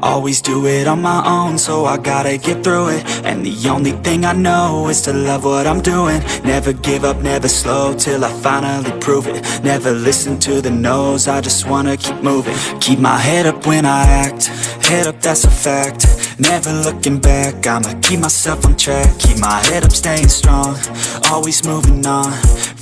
Always do it on my own, so I gotta get through it. And the only thing I know is to love what I'm doing. Never give up, never slow, till I finally prove it. Never listen to the no's, I just wanna keep moving. Keep my head up when I act, head up, that's a fact. Never looking back, I'ma keep myself on track. Keep my head up, staying strong, always moving on.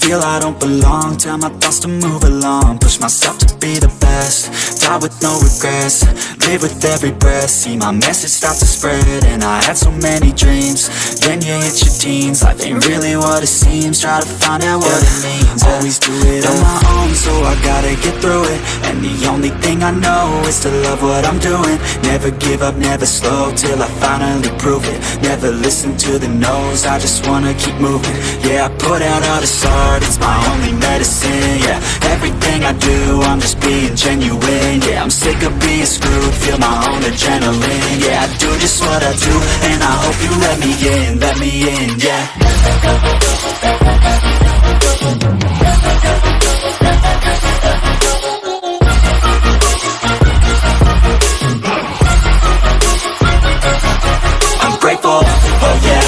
Feel I don't belong, tell my thoughts to move along. Push myself to be the best, die with no regrets. Live with every breath, see my message start to spread. And I had so many dreams, then you hit your teens. Life ain't really what it seems, try to find out what it means. Always do it on my own, so I gotta get through it. And the only thing I know is to love what I'm doing. Never give up, never slow, till I finally prove it. Never listen to the no's, I just wanna keep moving. Yeah, I put out all this art, it's my only medicine. Yeah, everything I do, I'm just being genuine. Yeah, I'm sick of being screwed, feel my own adrenaline. Yeah, I do just what I do, and I hope you let me in, yeah. I'm grateful, oh yeah,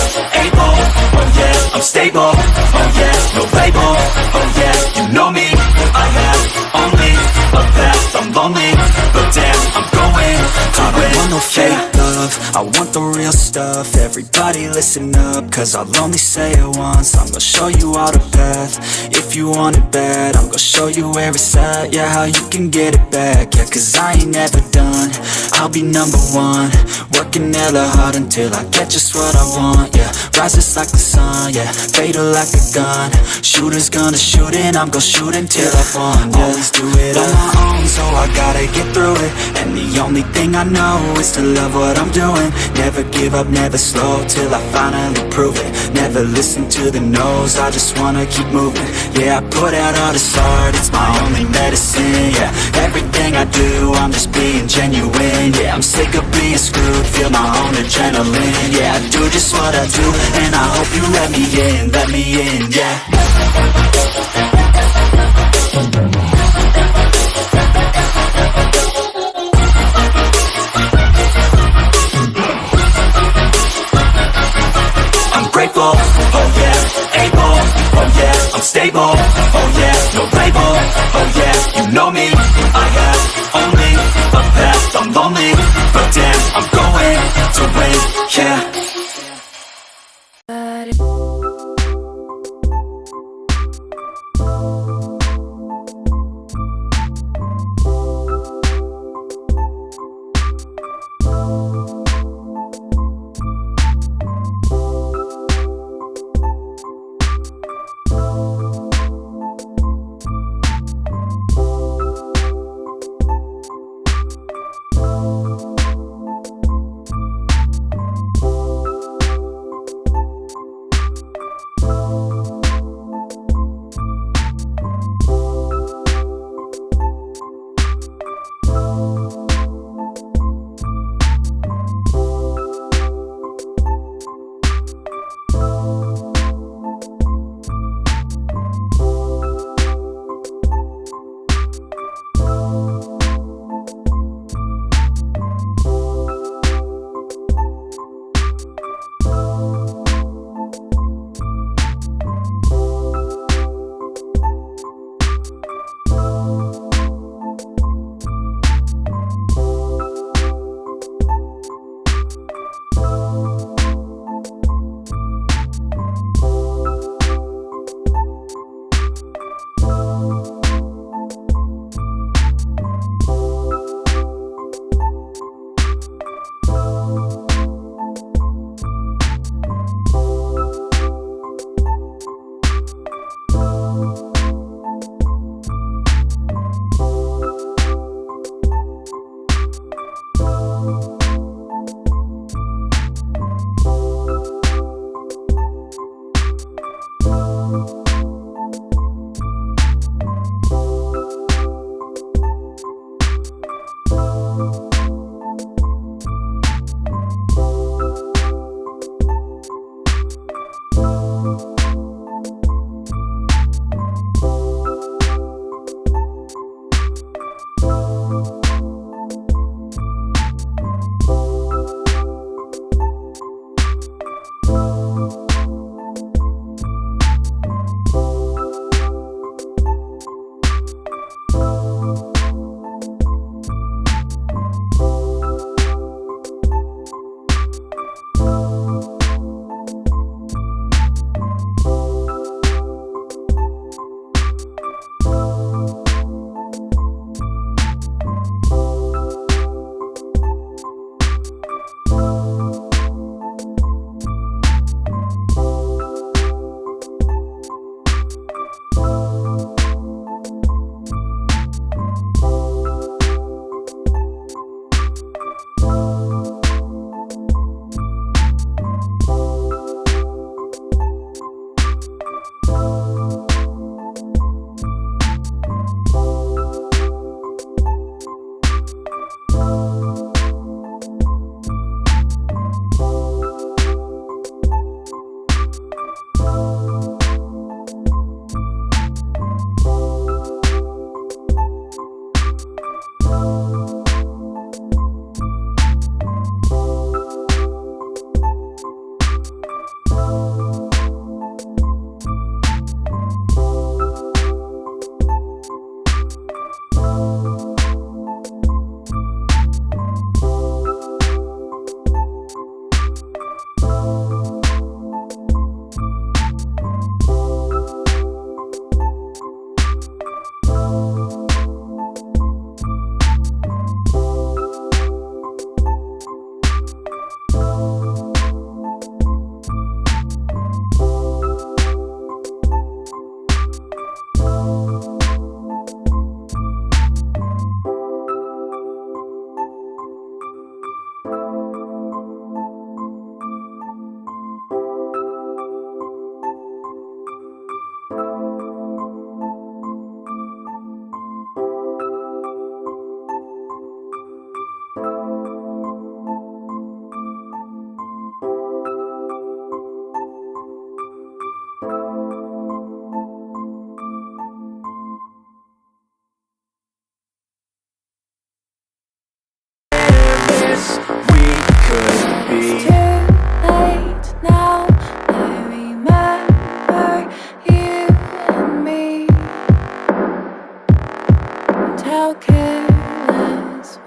able, oh yeah, I'm stable, oh yeah, no label, oh yeah, you know me, I have only a path, I'm lonely, but damn, I'm going to win. I don't want no fake love, I want the real stuff. Everybody listen up, cause I'll only say it once. I'm gonna show you all the path, if you want it bad. I'm gonna show you where it's at, yeah, how you can get it back. Yeah, cause I ain't never done, I'll be number one. Working hella hard until I get just what I want, yeah. Rises like the sun, yeah, fatal like a gun. Shooter's gonna shoot and I'm gonna shoot until I won, yeah. Always do it on my own, so I gotta get through it. And the only thing I know is to love what I'm doing. Never give up, never slow, till I finally prove it. Never listen to the no's, I just wanna keep moving. Yeah, I put out all this art, it's my only medicine. Yeah, everything I do, I'm just being genuine. Yeah, I'm sick of being screwed, feel my own adrenaline. Yeah, I do just what I do, and I hope you let me in, yeah. I'm grateful, oh yeah, able, oh yeah, I'm stable, oh yeah, no label, oh yeah, you know me, I have only a path, I'm lonely, but damn, I'm going to win, yeah.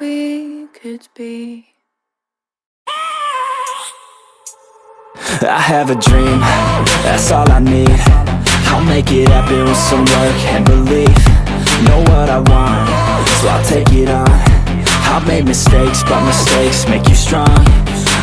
we could be. I have a dream, that's all I need. I'll make it happen with some work and belief. Know what I want, so I'll take it on. I've made mistakes, but mistakes make you strong.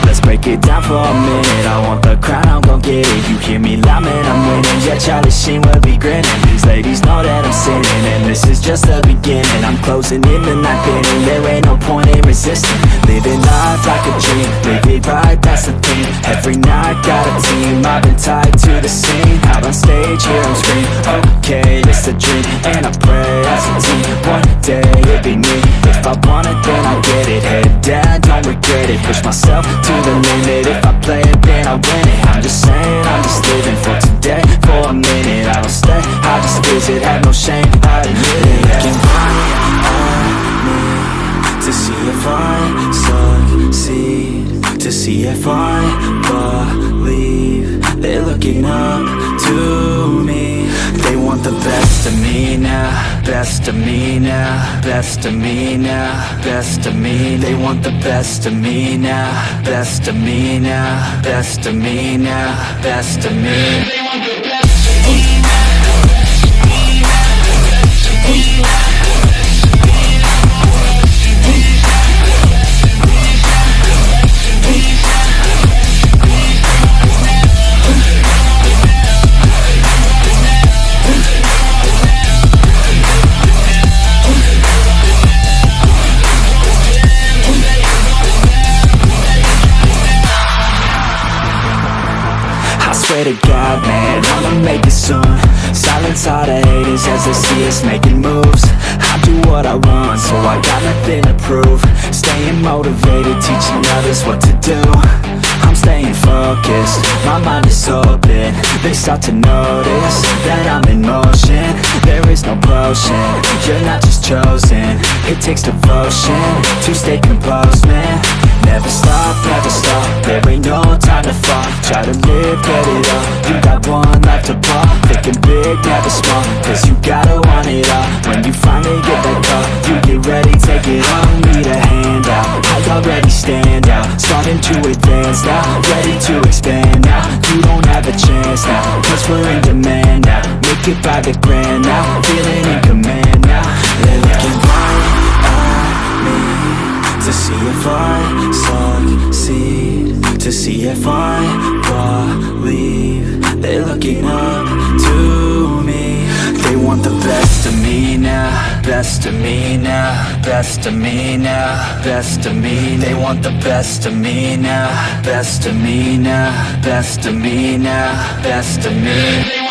Let's break it down for a minute. I want the crown, I'm gon' get it. You hear me loud, man, I'm winning. Yeah, Charlie Sheen will be grinning. These ladies know that I'm sinning, and this is just the beginning. I'm closing in the ninth inning. There ain't no point in resisting. Living life like a dream, live it right, that's the thing. Every night got a team, I've been tied to the scene. Out on stage, here I'm screaming, okay, it's a dream. And I pray as a team, one day it'll be me. If I want it, then I get it. Head down, don't regret it. Push myself to the limit. If I play it, then I win it. I'm just saying, I'm just living for today, for a minute. I don't stay, I just visit, have no shame, I admit it. Looking right at me to see if I succeed, to see if I believe. They're looking up to me. They want the best of me now, best of me now, best of me now, best of me. They want the best of me now, best of me now, best of me now, best of me. They want the best of me now. Swear to God, man, I'ma make it soon. Silence all the haters as they see us making moves. I do what I want, so I got nothing to prove. Staying motivated, teaching others what to do. I'm staying focused, my mind is open. They start to notice that I'm in motion. There is no potion, you're not just chosen. It takes devotion to stay composed, man. Never stop, there ain't no time to fall. Try to live, get it all. You got one life to ball. Thinking big, never small, cause you gotta want it all. When you finally get that call, you get ready, take it on. Need a hand out, I already stand out. Starting to advance now, ready to expand now. You don't have a chance now, cause we're in demand now. Make it by the grand now, feeling in command now. They're looking right at me to see if I succeed, to see if I believe. They're looking up to me. They want the best of me now, best of me now, best of me now, best of me. They want the best of me now, best of me now, best of me now, best of me.